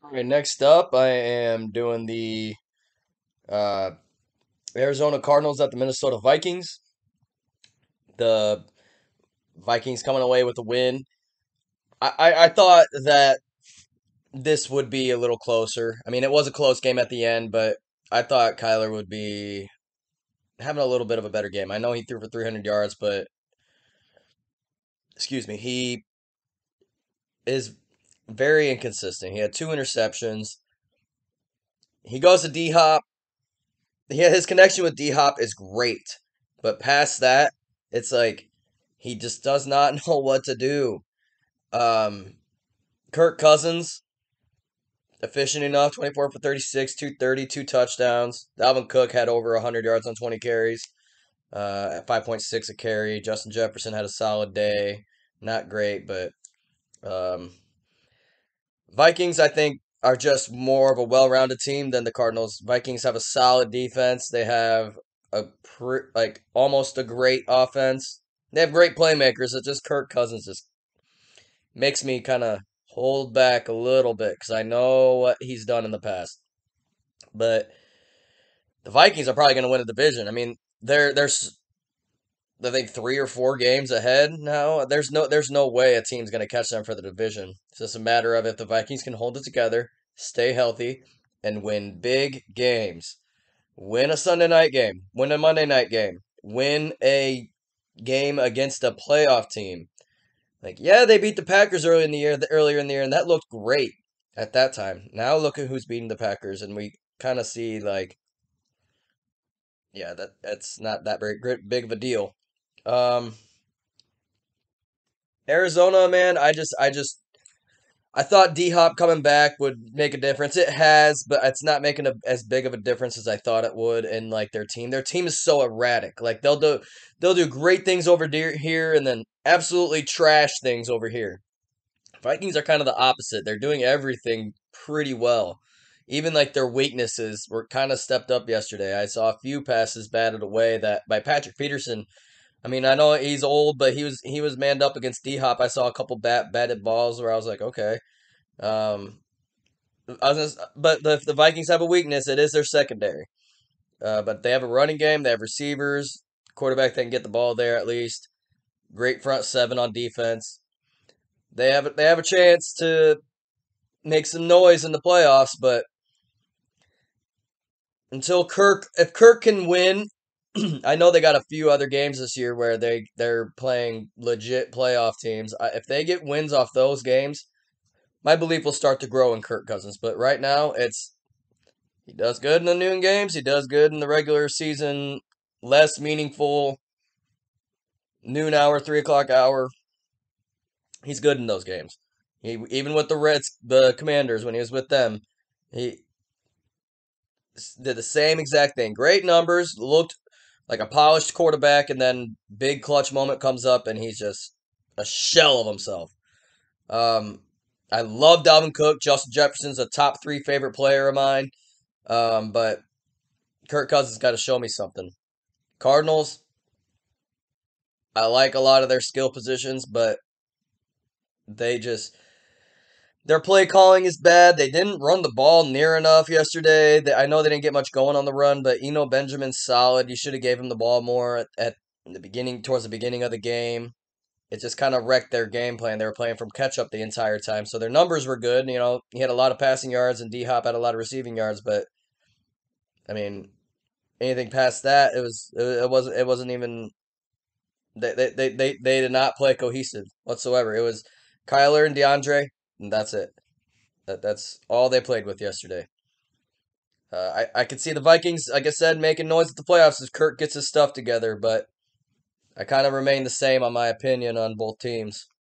All right, next up, I am doing the uh, Arizona Cardinals at the Minnesota Vikings. The Vikings coming away with a win. I thought that this would be a little closer. I mean, it was a close game at the end, but I thought Kyler would be having a little bit of a better game. I know he threw for 300 yards, but excuse me, he is very inconsistent. He had two interceptions. He goes to D Hop. Yeah, his connection with D Hop is great, but past that, it's like he just does not know what to do. Um, Kirk Cousins, efficient enough, 24 for 36, 230, two touchdowns. Dalvin Cook had over 100 yards on 20 carries, at 5.6 a carry. Justin Jefferson had a solid day. Not great, but um, Vikings, I think, are just more of a well-rounded team than the Cardinals. Vikings have a solid defense. They have like almost a great offense. They have great playmakers. It's just Kirk Cousins just makes me kind of hold back a little bit because I know what he's done in the past. But the Vikings are probably going to win the division. I mean, they're I think 3 or 4 games ahead now. There's no way a team's going to catch them for the division. It's just a matter of if the Vikings can hold it together, stay healthy, and win big games. Win a Sunday night game, win a Monday night game, win a game against a playoff team. Like, yeah, they beat the Packers earlier in the year, and that looked great at that time. Now look at who's beating the Packers, and we kind of see like, yeah, that's not that very big of a deal. Um, Arizona, man, I thought D Hop coming back would make a difference. It has, but it's not making as big of a difference as I thought it would in like their team. Their team is so erratic. Like they'll do great things over here and then absolutely trash things over here. Vikings are kind of the opposite. They're doing everything pretty well. Even like their weaknesses were kind of stepped up yesterday. I saw a few passes batted away that by Patrick Peterson. I mean, I know he's old, but he was manned up against D Hop. I saw a couple batted balls where I was like, okay. Um, but the Vikings have a weakness. It is their secondary. But they have a running game. They have receivers, quarterback that can get the ball there at least. Great front seven on defense. They have a chance to make some noise in the playoffs. But if Kirk can win, I know they got a few other games this year where they're playing legit playoff teams. If they get wins off those games, my belief will start to grow in Kirk Cousins. But right now, he does good in the noon games. He does good in the regular season, less meaningful noon hour, 3 o'clock hour. He's good in those games. Even with the Commanders when he was with them, he did the same exact thing. Great numbers, looked like a polished quarterback, and then big clutch moment comes up, and he's just a shell of himself. Um, I love Dalvin Cook. Justin Jefferson's a top three favorite player of mine. But Kirk Cousins got to show me something. Cardinals, I like a lot of their skill positions, but they just their play calling is bad. They didn't run the ball near enough yesterday. I know they didn't get much going on the run, but Benjamin's solid. You should have gave him the ball more at the beginning, towards the beginning of the game. It just kind of wrecked their game plan. They were playing from catch up the entire time, so their numbers were good. He had a lot of passing yards, and D Hop had a lot of receiving yards. But I mean, anything past that, it wasn't even they did not play cohesive whatsoever. It was Kyler and DeAndre, and that's it. That's all they played with yesterday. I could see the Vikings, like I said, making noise at the playoffs as Kirk gets his stuff together, but I kind of remain the same on my opinion on both teams.